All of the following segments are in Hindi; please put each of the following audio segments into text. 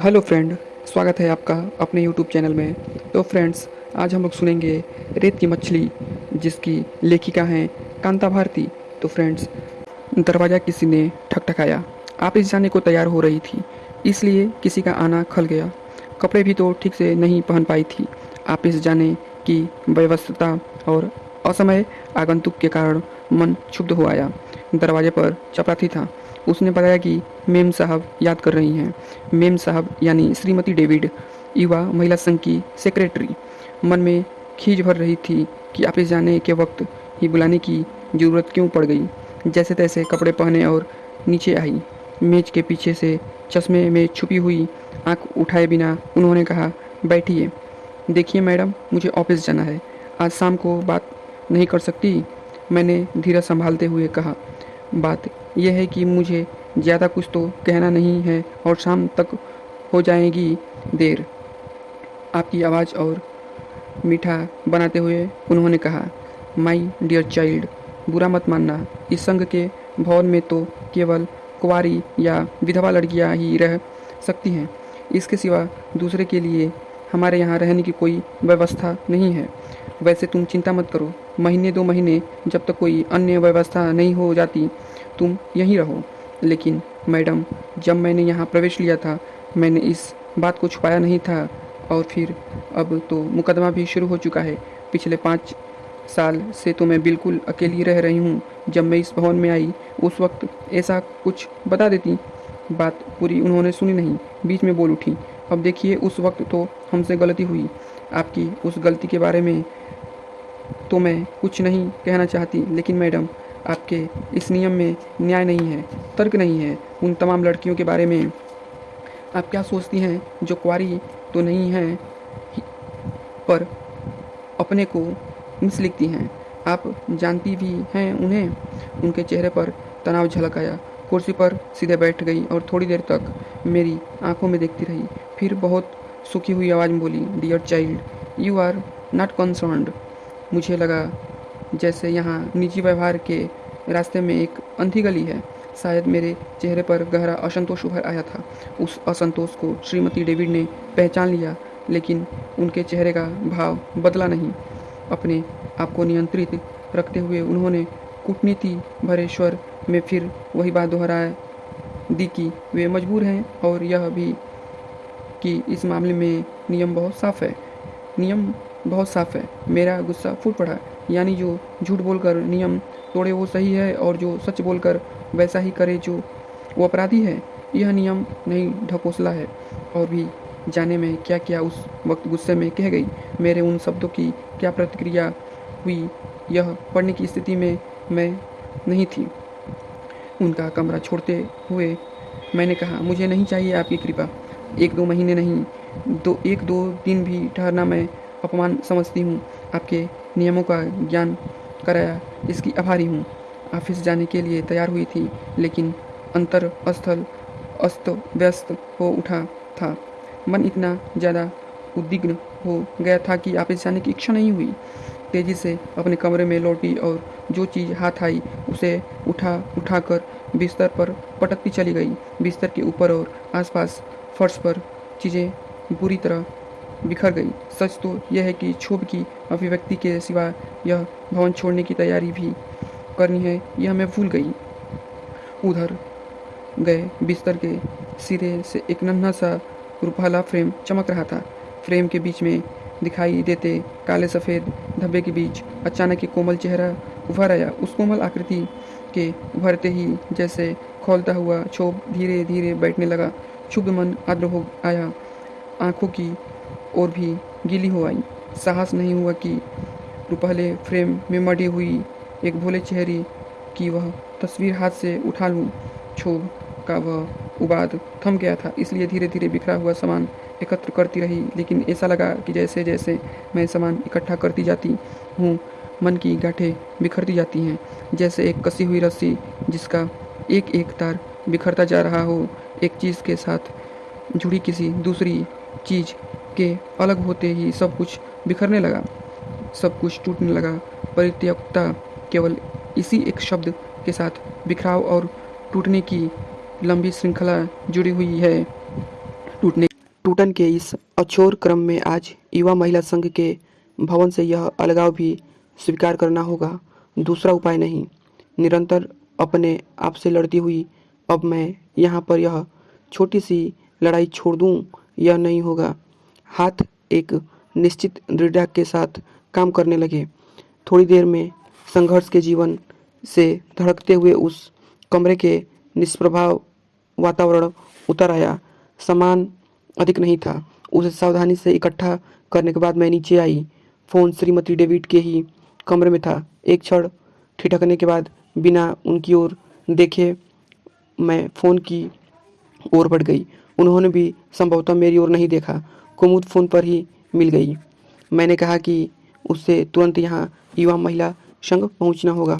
हेलो फ्रेंड, स्वागत है आपका अपने यूट्यूब चैनल में। तो फ्रेंड्स, आज हम लोग सुनेंगे रेत की मछली, जिसकी लेखिका हैं कांता भारती। तो फ्रेंड्स, दरवाज़ा किसी ने ठकठकाया। आप इस जाने को तैयार हो रही थी, इसलिए किसी का आना खल गया। कपड़े भी तो ठीक से नहीं पहन पाई थी। आप इस जाने की व्यवस्था और असमय आगंतुक के कारण मन क्षुब्ध हो आया। दरवाजे पर चपरासी था। उसने बताया कि मेम साहब याद कर रही हैं। मेम साहब यानी श्रीमती डेविड, युवा महिला संघ की सेक्रेटरी। मन में खींच भर रही थी कि आप इस जाने के वक्त ही बुलाने की ज़रूरत क्यों पड़ गई। जैसे तैसे कपड़े पहने और नीचे आई। मेज के पीछे से चश्मे में छुपी हुई आंख उठाए बिना उन्होंने कहा, बैठिए। देखिए मैडम, मुझे ऑफिस जाना है। आज शाम को बात नहीं कर सकती? मैंने धीरज संभालते हुए कहा। बात यह है कि मुझे ज़्यादा कुछ तो कहना नहीं है और शाम तक हो जाएगी देर। आपकी आवाज़ और मीठा बनाते हुए उन्होंने कहा, माई डियर चाइल्ड, बुरा मत मानना। इस संघ के भवन में तो केवल कुंवारी या विधवा लड़कियां ही रह सकती हैं। इसके सिवा दूसरे के लिए हमारे यहाँ रहने की कोई व्यवस्था नहीं है। वैसे तुम चिंता मत करो, महीने 2 महीने जब तक कोई अन्य व्यवस्था नहीं हो जाती तुम यहीं रहो। लेकिन मैडम, जब मैंने यहाँ प्रवेश लिया था मैंने इस बात को छुपाया नहीं था। और फिर अब तो मुकदमा भी शुरू हो चुका है। पिछले 5 साल से तो मैं बिल्कुल अकेली रह रही हूँ। जब मैं इस भवन में आई उस वक्त ऐसा कुछ बता देती। बात पूरी उन्होंने सुनी नहीं, बीच में बोल उठी। अब देखिए, उस वक्त तो हमसे गलती हुई। आपकी उस गलती के बारे में तो मैं कुछ नहीं कहना चाहती, लेकिन मैडम, आपके इस नियम में न्याय नहीं है, तर्क नहीं है। उन तमाम लड़कियों के बारे में आप क्या सोचती हैं जो कुंवारी तो नहीं हैं पर अपने को मिस लिखती हैं? आप जानती भी हैं उन्हें? उनके चेहरे पर तनाव झलक आया। कुर्सी पर सीधे बैठ गई और थोड़ी देर तक मेरी आंखों में देखती रही। फिर बहुत सूखी हुई आवाज़ में बोली, dear child, you are not concerned. मुझे लगा जैसे यहाँ निजी व्यवहार के रास्ते में एक अंधी गली है। शायद मेरे चेहरे पर गहरा असंतोष उभर आया था। उस असंतोष को श्रीमती डेविड ने पहचान लिया, लेकिन उनके चेहरे का भाव बदला नहीं। अपने आप को नियंत्रित रखते हुए उन्होंने कूटनीति भरे स्वर में फिर वही बात दोहरा दी कि वे मजबूर हैं और यह भी कि इस मामले में नियम बहुत साफ है। नियम बहुत साफ है। मेरा गुस्सा फूट पड़ा। यानी जो झूठ बोलकर नियम तोड़े वो सही है और जो सच बोलकर वैसा ही करे जो वो अपराधी है। यह नियम नहीं, ढकोसला है। और भी जाने में क्या क्या उस वक्त गुस्से में कह गई। मेरे उन शब्दों की क्या प्रतिक्रिया हुई यह पढ़ने की स्थिति में मैं नहीं थी। उनका कमरा छोड़ते हुए मैंने कहा, मुझे नहीं चाहिए आपकी कृपा। 1-2 महीने नहीं, 1-2 दिन भी ठहरना मैं अपमान समझती हूँ। आपके नियमों का ज्ञान कराया इसकी आभारी हूँ। ऑफिस जाने के लिए तैयार हुई थी, लेकिन अंतरस्थल अस्त व्यस्त हो उठा था। मन इतना ज़्यादा उद्विग्न हो गया था कि ऑफिस जाने की इच्छा नहीं हुई। तेज़ी से अपने कमरे में लौटी और जो चीज़ हाथ आई उसे उठाकर बिस्तर पर पटकती चली गई। बिस्तर के ऊपर और आसपास फर्श पर चीज़ें बुरी तरह बिखर गई। सच तो यह है कि क्षोभ की अभिव्यक्ति के सिवा यह भवन छोड़ने की तैयारी भी करनी है यह मैं भूल गई। उधर गए बिस्तर के सिरे से एक नन्हा सा रुपाला फ्रेम चमक रहा था। फ्रेम के बीच में दिखाई देते काले सफ़ेद धब्बे के बीच अचानक एक कोमल चेहरा उभर आया। उस कोमल आकृति के उभरते ही जैसे खोलता हुआ क्षोभ धीरे धीरे बैठने लगा। क्षुब्ध मन आर्द्र हो आया, आंखों की ओर भी गीली हो आई। साहस नहीं हुआ कि रुपहले फ्रेम में मढ़ी हुई एक भोले चेहरे की वह तस्वीर हाथ से उठा लूँ। क्षोभ का वह उबाद थम गया था, इसलिए धीरे धीरे बिखरा हुआ सामान एकत्र करती रही। लेकिन ऐसा लगा कि जैसे जैसे मैं सामान इकट्ठा करती जाती हूँ मन की गांठें बिखरती जाती हैं, जैसे एक कसी हुई रस्सी जिसका एक एक तार बिखरता जा रहा हो। एक चीज़ के साथ जुड़ी किसी दूसरी चीज़ के अलग होते ही सब कुछ बिखरने लगा, सब कुछ टूटने लगा। परित्यक्ता केवल इसी एक शब्द के साथ बिखराव और टूटने की लंबी श्रृंखला जुड़ी हुई है। टूटने टूटन के इस अछोर क्रम में आज युवा महिला संघ के भवन से यह अलगाव भी स्वीकार करना होगा। दूसरा उपाय नहीं। निरंतर अपने आप से लड़ती हुई अब मैं यहाँ पर यह छोटी सी लड़ाई छोड़ दूँ, यह नहीं होगा। हाथ एक निश्चित दृढ़ता के साथ काम करने लगे। थोड़ी देर में संघर्ष के जीवन से धड़कते हुए उस कमरे के निष्प्रभाव वातावरण उतर आया। सामान अधिक नहीं था। उसे सावधानी से इकट्ठा करने के बाद मैं नीचे आई। फ़ोन श्रीमती डेविड के ही कमरे में था। एक क्षण ठिठकने के बाद बिना उनकी ओर देखे मैं फ़ोन की ओर बढ़ गई। उन्होंने भी संभवतः मेरी ओर नहीं देखा। कुमुद फ़ोन पर ही मिल गई। मैंने कहा कि उससे तुरंत यहाँ युवा महिला संघ पहुँचना होगा।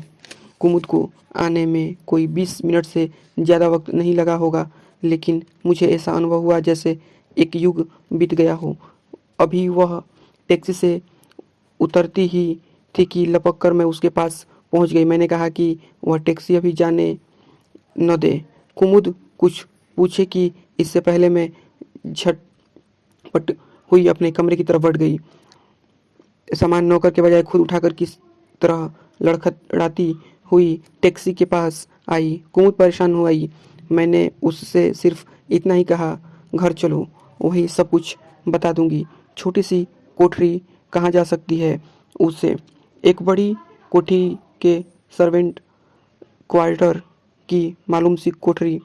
कुमुद को आने में कोई 20 मिनट से ज़्यादा वक्त नहीं लगा होगा, लेकिन मुझे ऐसा अनुभव हुआ जैसे एक युग बीत गया हो। अभी वह टैक्सी से उतरती ही थी कि लपक कर मैं उसके पास पहुंच गई। मैंने कहा कि वह टैक्सी अभी जाने न दे। कुमुद कुछ पूछे कि इससे पहले मैं झटपट हुई अपने कमरे की तरफ बढ़ गई। सामान नौकर के बजाय खुद उठाकर किस तरह लड़खड़ाती हुई टैक्सी के पास आई। कुमुद परेशान हो आई। मैंने उससे सिर्फ इतना ही कहा, घर चलो, वही सब कुछ बता दूंगी। छोटी सी कोठरी कहाँ जा सकती है उससे? एक बड़ी कोठी के सर्वेंट क्वार्टर की मालूम सी कोठरी।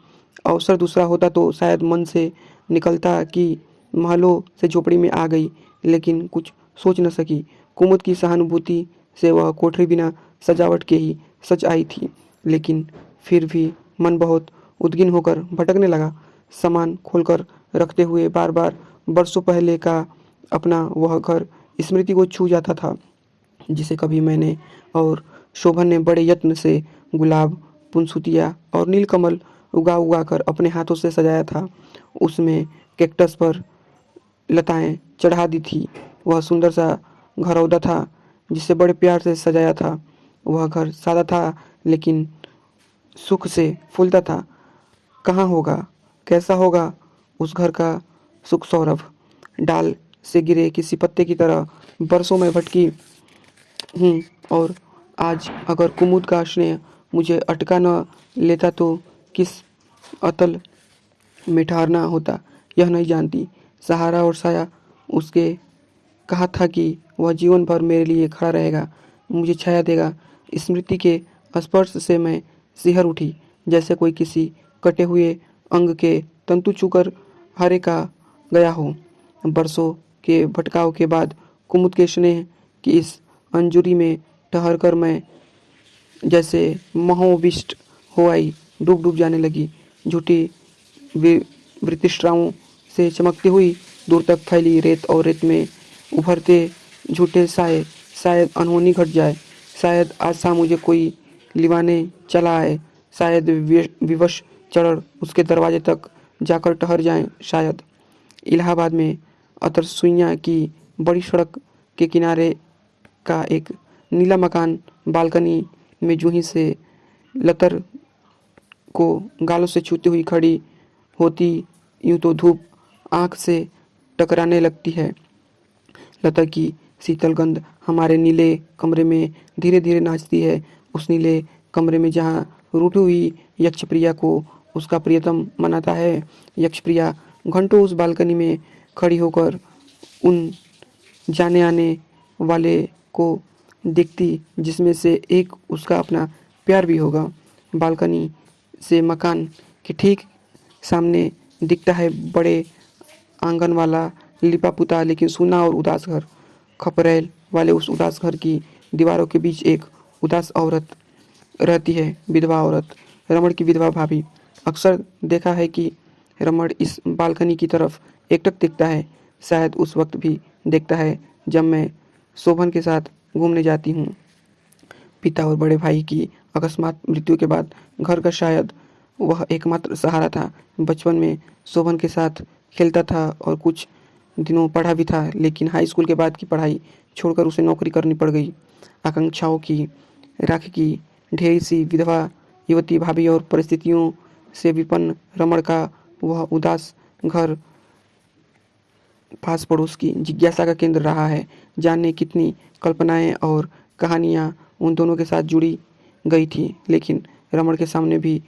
अवसर दूसरा होता तो शायद मन से निकलता कि महलों से झोपड़ी में आ गई, लेकिन कुछ सोच न सकी। कुमुद की सहानुभूति से वह कोठरी बिना सजावट के ही सज आई थी, लेकिन फिर भी मन बहुत उद्विग्न होकर भटकने लगा। सामान खोलकर रखते हुए बार बार बरसों पहले का अपना वह घर स्मृति को छू जाता था, जिसे कभी मैंने और शोभन ने बड़े यत्न से गुलाब, पुनसुतिया और नीलकमल उगा कर अपने हाथों से सजाया था। उसमें कैक्टस पर लताएं चढ़ा दी थी। वह सुंदर सा घरौंदा था जिसे बड़े प्यार से सजाया था। वह घर सादा था लेकिन सुख से फूलता था। कहाँ होगा, कैसा होगा उस घर का सुख सौरभ? डाल से गिरे किसी पत्ते की तरह बरसों में भटकी हूँ, और आज अगर कुमुद का स्नेह मुझे अटका न लेता तो किस अतल में ठहरना होता, यह नहीं जानती। सहारा और साया उसके कहा था कि वह जीवन भर मेरे लिए खड़ा रहेगा, मुझे छाया देगा। स्मृति के स्पर्श से मैं सिहर उठी, जैसे कोई किसी कटे हुए अंग के तंतु छूकर हरे का गया हो। बरसों के भटकाव के बाद कुमुद के स्नेह की इस अंजुरी में ठहर कर मैं जैसे महोविष्ट हो आई, डूब डूब जाने लगी। झूठी वृत्तिश्रावों से चमकती हुई दूर तक फैली रेत और रेत में उभरते झूठे साए। शायद अनहोनी घट जाए, शायद आज शाम मुझे कोई लिवाने चला आए, शायद विवश चढ़ उसके दरवाजे तक जाकर ठहर जाएं। शायद इलाहाबाद में अतरसुइयाँ की बड़ी सड़क के किनारे का एक नीला मकान बालकनी में जूही से लतर को गालों से छूती हुई खड़ी होती, यूं तो धूप आँख से टकराने लगती है। लता की शीतल गंध हमारे नीले कमरे में धीरे धीरे नाचती है। उस नीले कमरे में जहाँ रूठी हुई यक्षप्रिया को उसका प्रियतम मनाता है। यक्षप्रिया घंटों उस बालकनी में खड़ी होकर उन जाने आने वाले को देखती, जिसमें से एक उसका अपना प्यार भी होगा। बालकनी से मकान के ठीक सामने दिखता है बड़े आंगन वाला लिपा पुता लेकिन सूना और उदास घर। खपरेल वाले उस उदास घर की दीवारों के बीच एक उदास औरत रहती है, विधवा औरत, रमण की विधवा भाभी। अक्सर देखा है कि रमण इस बालकनी की तरफ एकटक देखता है। शायद उस वक्त भी देखता है जब मैं शोभन के साथ घूमने जाती हूँ। पिता और बड़े भाई की अकस्मात मृत्यु के बाद घर का शायद वह एकमात्र सहारा था। बचपन में शोभन के साथ खेलता था और कुछ दिनों पढ़ा भी था, लेकिन हाई स्कूल के बाद की पढ़ाई छोड़कर उसे नौकरी करनी पड़ गई। आकांक्षाओं की राखी की ढेरी सी विधवा युवती भाभी और परिस्थितियों से विपन्न रमण का वह उदास घर पास पड़ोस की जिज्ञासा का केंद्र रहा है। जाने कितनी कल्पनाएं और कहानियां उन दोनों के साथ जुड़ी गई थी, लेकिन रमण के सामने भी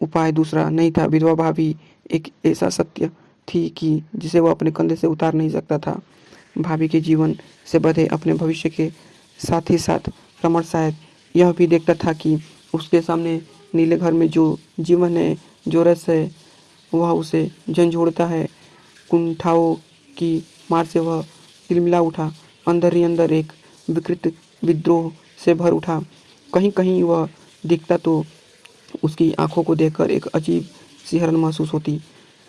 उपाय दूसरा नहीं था। विधवा भाभी एक ऐसा सत्य थी कि जिसे वह अपने कंधे से उतार नहीं सकता था। भाभी के जीवन से बधे अपने भविष्य के साथ ही साथ रमण शायद यह भी देखता था कि उसके सामने नीले घर में जो जीवन है, जो रस है, वह उसे झंझोड़ता है। कुंठाओं की मार से वह तिलमिला उठा, अंदर ही अंदर एक विकृत विद्रोह से भर उठा। कहीं कहीं वह दिखता तो उसकी आंखों को देखकर एक अजीब सिहरन महसूस होती।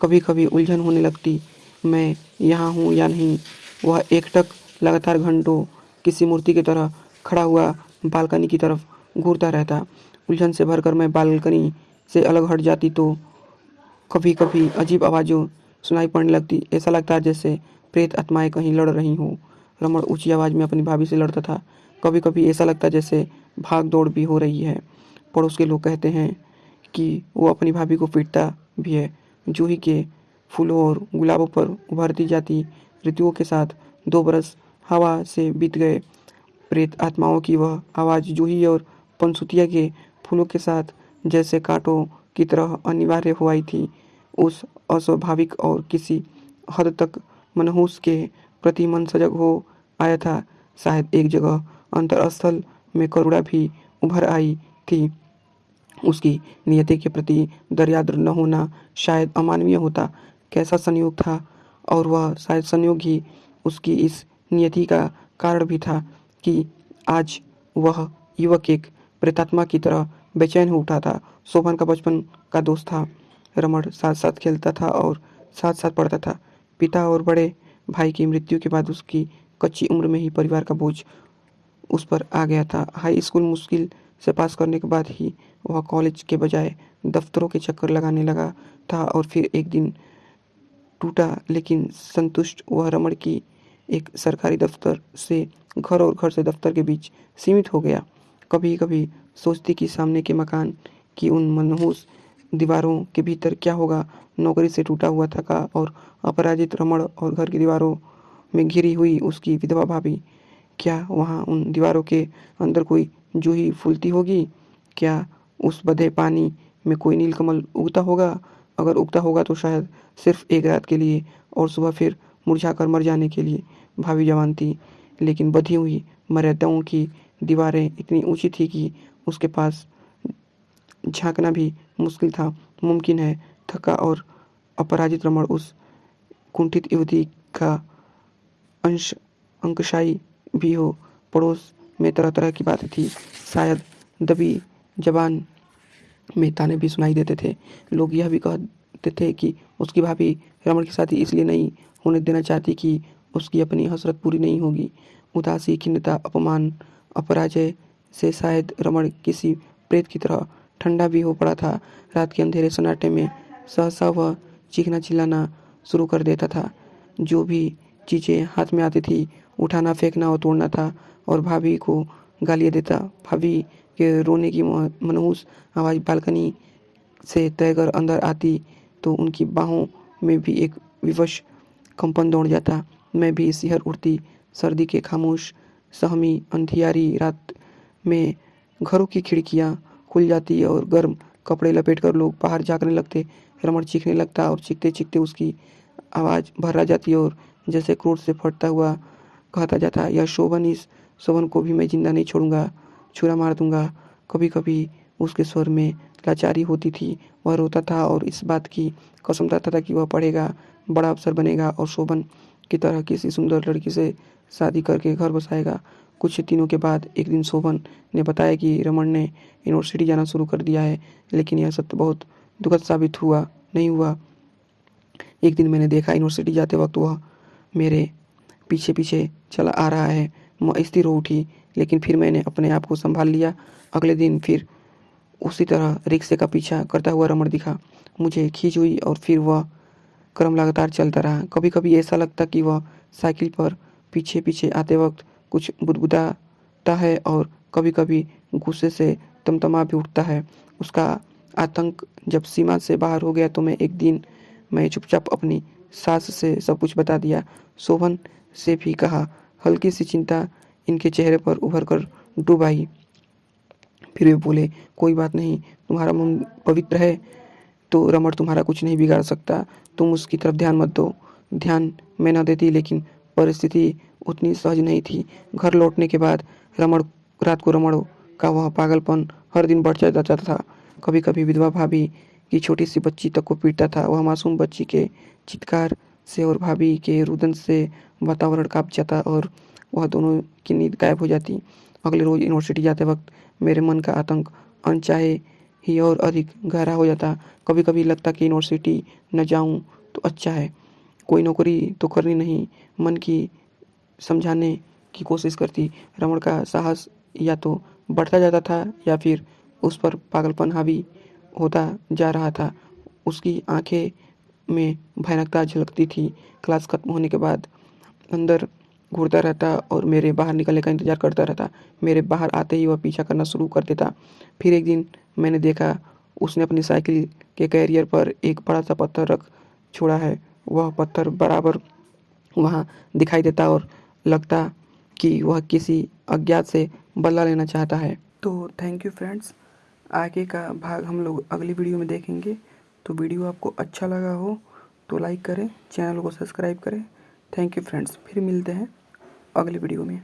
कभी कभी उलझन होने लगती, मैं यहाँ हूँ या नहीं। वह एकटक लगातार घंटों किसी मूर्ति की तरह खड़ा हुआ बालकनी की तरफ घूरता रहता। उलझन से भरकर मैं बालकनी से अलग हट जाती तो कभी कभी अजीब आवाज़ें सुनाई पड़ने लगती। ऐसा लगता है जैसे प्रेत आत्माएं कहीं लड़ रही हों। रमण ऊंची आवाज़ में अपनी भाभी से लड़ता था। कभी कभी ऐसा लगता है जैसे भाग दौड़ भी हो रही है। पड़ोस के लोग कहते हैं कि वो अपनी भाभी को पीटता भी है। जूही के फूलों और गुलाबों पर उभरती जाती ऋतुओं के साथ 2 बरस हवा से बीत गए। प्रेत आत्माओं की वह आवाज़ जूही और पनसुतिया के फूलों के साथ जैसे कांटों की तरह अनिवार्य हो आई थी। उस अस्वाभाविक और किसी हद तक मनहूस के प्रति मन सजग हो आया था। शायद एक जगह अंतरस्थल में करुणा भी उभर आई थी। उसकी नियति के प्रति दर्याद्र न होना शायद अमानवीय होता। कैसा संयोग था, और वह शायद संयोग ही उसकी इस नियति का कारण भी था कि आज वह युवक एक प्रेतात्मा की तरह बेचैन हो उठा था। शोभन का बचपन का दोस्त था। रमण साथ साथ खेलता था और साथ साथ पढ़ता था। पिता और बड़े भाई की मृत्यु के बाद उसकी कच्ची उम्र में ही परिवार का बोझ उस पर आ गया था। हाई स्कूल मुश्किल से पास करने के बाद ही वह कॉलेज के बजाय दफ्तरों के चक्कर लगाने लगा था। और फिर एक दिन टूटा लेकिन संतुष्ट वह रमण की एक सरकारी दफ्तर से घर और घर से दफ्तर के बीच सीमित हो गया। कभी कभी सोचती कि सामने के मकान की उन मनहूस दीवारों के भीतर क्या होगा। नौकरी से टूटा हुआ थका और अपराजित रमण और घर की दीवारों में घिरी हुई उसकी विधवा भाभी। क्या वहाँ उन दीवारों के अंदर कोई जूही फूलती होगी? क्या उस बधे पानी में कोई नीलकमल उगता होगा? अगर उगता होगा तो शायद सिर्फ एक रात के लिए, और सुबह फिर मुरझाकर मर जाने के लिए। भाभी जवान थी, लेकिन बधी हुई मर्यादाओं की दीवारें इतनी ऊंची थी कि उसके पास झांकना भी मुश्किल था। मुमकिन है थका और अपराजित रमण उस कुंठित युवती का अंश अंकशाई भी हो। पड़ोस में तरह तरह की बातें थी। शायद दबी जबान में ताने भी सुनाई देते थे। लोग यह भी कहते थे कि उसकी भाभी रमण की शादी इसलिए नहीं होने देना चाहती कि उसकी अपनी हसरत पूरी नहीं होगी। उदासी, खिन्नता, अपमान, अपराजय से शायद रमण किसी प्रेत की तरह ठंडा भी हो पड़ा था। रात के अंधेरे सन्नाटे में सहसा वह चीखना चिल्लाना शुरू कर देता था। जो भी चीज़ें हाथ में आती थी उठाना, फेंकना और तोड़ना था, और भाभी को गालियाँ देता। भाभी के रोने की मनहूस आवाज़ बालकनी से तैरकर अंदर आती तो उनकी बाहों में भी एक विवश कंपन दौड़ जाता। मैं भी सिहर उठती। सर्दी के खामोश सहमी अंधियारी रात में घरों की खिड़कियां खुल जाती और गर्म कपड़े लपेटकर लोग बाहर झाँकने लगते। रमण चीखने लगता और चीखते चीखते उसकी आवाज़ भर्रा जाती और जैसे क्रोध से फटता हुआ कहता जाता, यह शोभन, इस शोभन को भी मैं जिंदा नहीं छोड़ूंगा, छुरा मार दूंगा। कभी कभी उसके स्वर में लाचारी होती थी। वह रोता था और इस बात की कसम खाता था कि वह पढ़ेगा, बड़ा अफसर बनेगा और शोभन की तरह किसी सुंदर लड़की से शादी करके घर बसाएगा। कुछ दिनों के बाद एक दिन शोभन ने बताया कि रमन ने यूनिवर्सिटी जाना शुरू कर दिया है, लेकिन यह सत्य बहुत दुखद साबित हुआ नहीं हुआ। एक दिन मैंने देखा यूनिवर्सिटी जाते वक्त वह मेरे पीछे पीछे चला आ रहा है। मैं स्थिर हो उठी, लेकिन फिर मैंने अपने आप को संभाल लिया। अगले दिन फिर उसी तरह रिक्शे का पीछा करता हुआ रमण दिखा। मुझे खींच हुई और फिर वह क्रम लगातार चलता रहा। कभी कभी ऐसा लगता कि वह साइकिल पर पीछे पीछे आते वक्त कुछ बुदबुदाता है और कभी कभी गुस्से से तमतमा भी उठता है। उसका आतंक जब सीमा से बाहर हो गया तो मैं एक दिन मैं चुपचाप अपनी सास से सब कुछ बता दिया। शोभन से भी कहा। हल्की सी चिंता इनके चेहरे पर उभर कर डूब आई। फिर वे बोले, कोई बात नहीं, तुम्हारा मन पवित्र है तो रमण तुम्हारा कुछ नहीं बिगाड़ सकता। तुम उसकी तरफ ध्यान मत दो। ध्यान मैं न देती, लेकिन परिस्थिति उतनी सहज नहीं थी। घर लौटने के बाद रात को रमण का वह पागलपन हर दिन बढ़ जाता था। कभी कभी विधवा भाभी की छोटी सी बच्ची तक को पीटता था। वह मासूम बच्ची के चित्कार से और भाभी के रुदन से वातावरण कांप जाता और वह दोनों की नींद गायब हो जाती। अगले रोज यूनिवर्सिटी जाते वक्त मेरे मन का आतंक अनचाहे ही और अधिक गहरा हो जाता। कभी कभी लगता कि यूनिवर्सिटी न जाऊं तो अच्छा है, कोई नौकरी तो करनी नहीं। मन की समझाने की कोशिश करती। रमण का साहस या तो बढ़ता जाता था या फिर उस पर पागलपन हावी होता जा रहा था। उसकी आंखें में भयानकता झलकती थी। क्लास खत्म होने के बाद अंदर घूरता रहता और मेरे बाहर निकलने का इंतजार करता रहता। मेरे बाहर आते ही वह पीछा करना शुरू कर देता। फिर एक दिन मैंने देखा, उसने अपनी साइकिल के कैरियर पर एक बड़ा सा पत्थर रख छोड़ा है। वह पत्थर बराबर वहाँ दिखाई देता और लगता कि वह किसी अज्ञात से बदला लेना चाहता है। तो थैंक यू फ्रेंड्स, आगे का भाग हम लोग अगली वीडियो में देखेंगे। तो वीडियो आपको अच्छा लगा हो तो लाइक करें, चैनल को सब्सक्राइब करें। थैंक यू फ्रेंड्स, फिर मिलते हैं अगली वीडियो में।